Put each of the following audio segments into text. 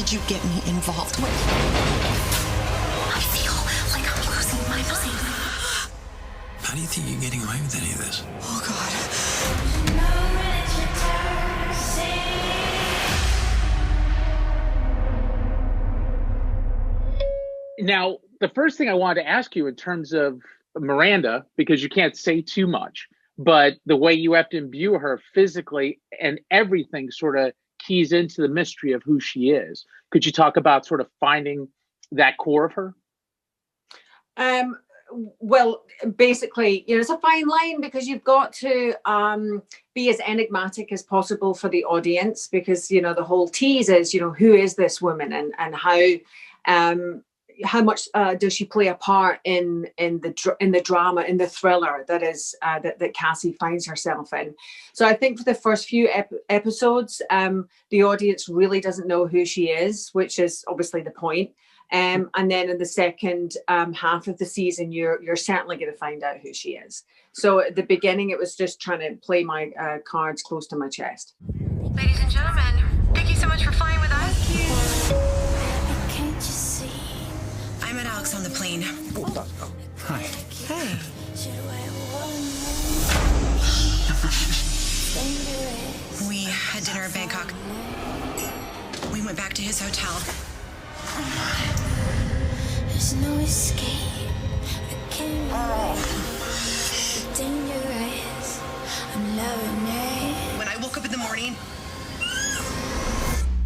did you get me involved with? I feel like I'm losing my mind. How do you think you're getting away with any of this? Oh, God. Now, the first thing I wanted to ask you in terms of Miranda, because you can't say too much, but the way you have to imbue her physically and everything sort of keys into the mystery of who she is. Could you talk about sort of finding that core of her? Well, basically, it's a fine line because you've got to be as enigmatic as possible for the audience, because the whole tease is who is this woman, and how much does she play a part in the drama, in the thriller that is that Cassie finds herself in. So I think for the first few episodes, the audience really doesn't know who she is, which is obviously the point. And then in the second half of the season, you're certainly going to find out who she is. So at the beginning, it was just trying to play my cards close to my chest. Ladies and gentlemen, thank you so much for flying with us. I met Alex on the plane. Hi. Hey. We had dinner in Bangkok. We went back to his hotel. There's no escape. I can't dangerous. I'm loving it. When I woke up in the morning,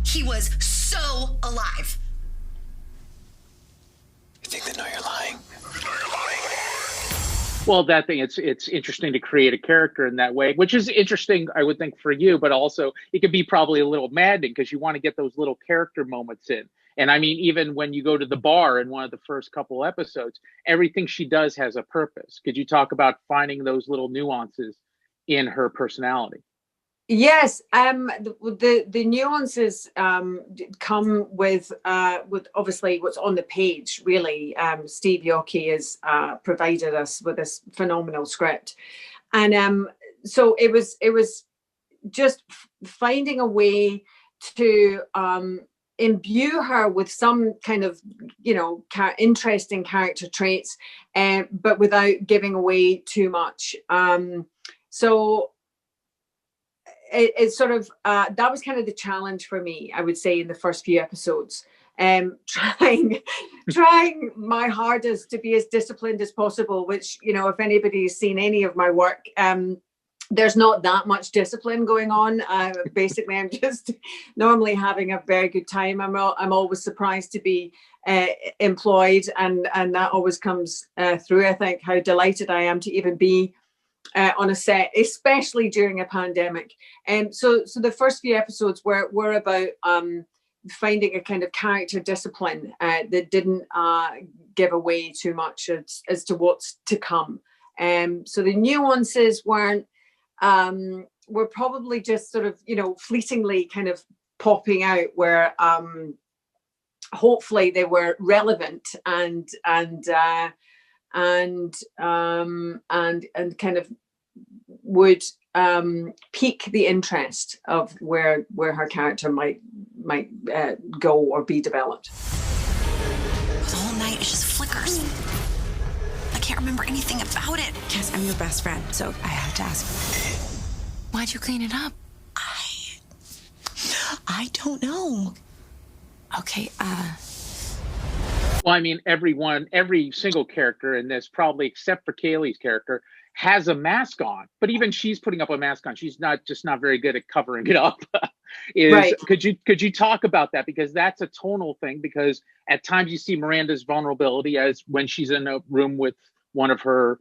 he was so alive. You think they know you're lying? Well, that thing, it's interesting to create a character in that way, which is interesting, I would think, for you, but also it could be probably a little maddening because you want to get those little character moments in. And I mean, even when you go to the bar in one of the first couple episodes, everything she does has a purpose. Could you talk about finding those little nuances in her personality? Yes, the nuances come with obviously what's on the page. Really, Steve Yockey has provided us with this phenomenal script, and so it was just finding a way to imbue her with some kind of interesting character traits, but without giving away too much. So. It's sort of that was kind of the challenge for me, I would say, in the first few episodes. Trying my hardest to be as disciplined as possible, which, if anybody's seen any of my work, there's not that much discipline going on. Basically, I'm just normally having a very good time. I'm always surprised to be employed, and that always comes through. I think how delighted I am to even be on a set, especially during a pandemic. So the first few episodes were about finding a kind of character discipline that didn't give away too much as to what's to come. So the nuances were probably just sort of, fleetingly kind of popping out where hopefully they were relevant and kind of would pique the interest of where her character might go or be developed. The whole night is just flickers. I can't remember anything about it. Yes, I'm your best friend, so I have to ask. Why'd you clean it up? I don't know. Okay, Well, I mean, every single character in this, probably except for Kaylee's character, has a mask on. But even she's putting up a mask on. She's not very good at covering it up. Right. Could you talk about that? Because that's a tonal thing. Because at times you see Miranda's vulnerability as when she's in a room with one of her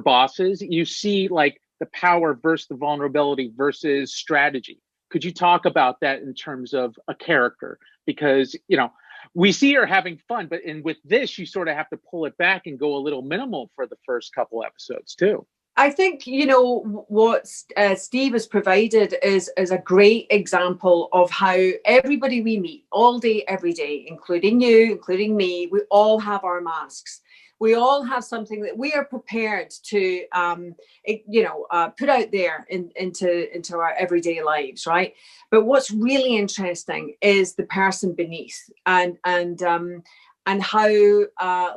bosses. You see like the power versus the vulnerability versus strategy. Could you talk about that in terms of a character? Because, we see her having fun, but with this, you sort of have to pull it back and go a little minimal for the first couple episodes too. I think, what Steve has provided is a great example of how everybody we meet all day, every day, including you, including me, we all have our masks. we all have something that we are prepared to, put out there into our everyday lives, right? But what's really interesting is the person beneath, and how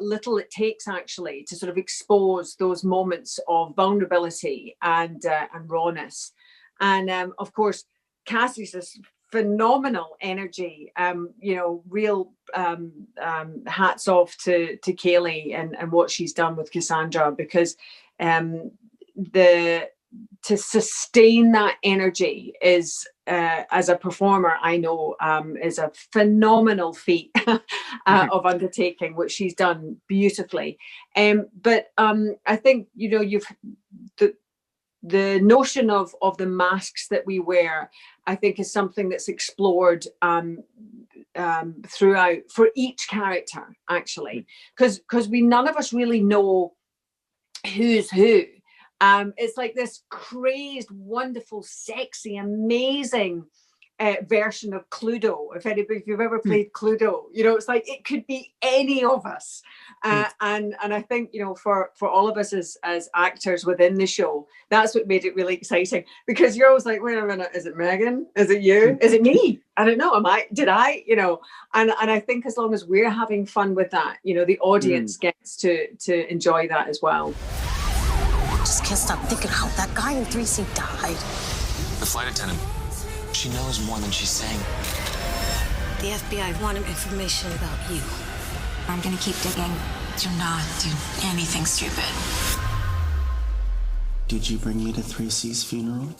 little it takes actually to sort of expose those moments of vulnerability and rawness. And of course, Cassie's this phenomenal energy. Real hats off to Kaylee and what she's done with Cassandra, because to sustain that energy is, as a performer, I know, is a phenomenal feat of undertaking, which she's done beautifully. But I think, you've the notion of the masks that we wear, I think, is something that's explored throughout for each character, actually, because none of us really know who's who. It's like this crazed, wonderful, sexy, amazing version of Cluedo. If you've ever played Cluedo, it's like it could be any of us. And I think, for all of us as actors within the show, that's what made it really exciting, because you're always like, wait a minute, is it Megan? Is it you? Is it me? I don't know. Did I? And I think as long as we're having fun with that, the audience gets to enjoy that as well. Just can't stop thinking how that guy in 3C died. The flight attendant, she knows more than she's saying. The FBI wanted information about you. I'm gonna keep digging. Do not do anything stupid. Did you bring me to 3C's funeral?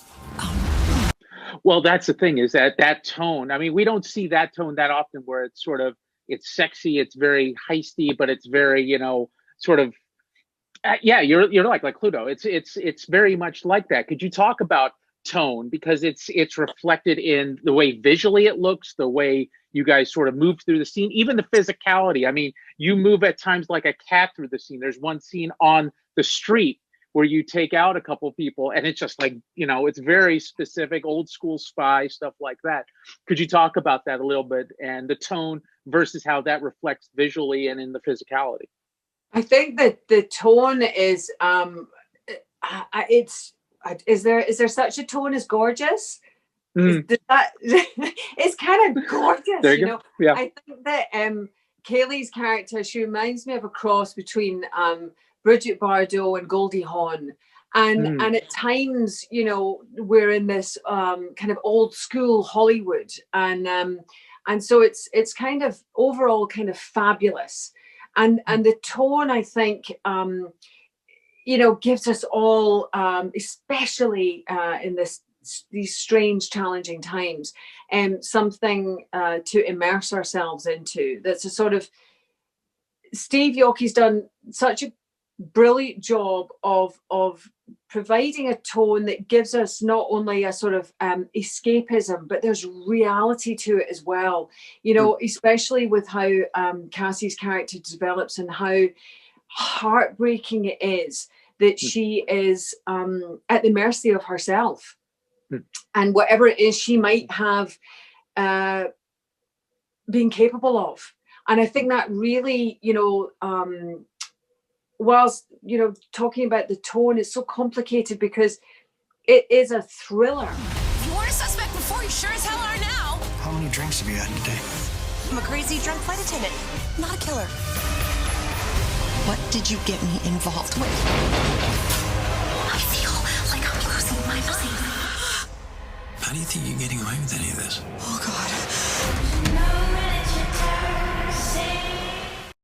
Well, that's the thing, is that tone. I mean, we don't see that tone that often, where it's sexy, it's very heisty, but it's very, sort of, you're like Cluedo. It's very much like that. Could you talk about tone, because it's reflected in the way visually it looks, the way you guys sort of move through the scene, even the physicality. I mean, you move at times like a cat through the scene. There's one scene on the street where you take out a couple people, and it's just like, it's very specific, old school spy stuff like that. Could you talk about that a little bit, and the tone versus how that reflects visually and in the physicality? I think that the tone is, is there such a tone as gorgeous? It's kind of gorgeous, Yeah. I think that Kaylee's character, she reminds me of a cross between Bridget Bardot and Goldie Hawn. And at times, we're in this kind of old school Hollywood. And so it's kind of overall kind of fabulous. And the tone, I think, gives us all, especially in these strange, challenging times, something to immerse ourselves into. That's a sort of, Steve Yockey's done such a brilliant job of providing a tone that gives us not only a sort of escapism, but there's reality to it as well. Especially with how Cassie's character develops, and how heartbreaking it is that she is at the mercy of herself, and whatever it is she might have been capable of. And I think that really, whilst talking about the tone, it's so complicated because it is a thriller. If you weren't a suspect before, you sure as hell are now. How many drinks have you had today? I'm a crazy drunk flight attendant, not a killer. What did you get me involved with? I feel like I'm losing my mind. How do you think you're getting away with any of this? Oh, God.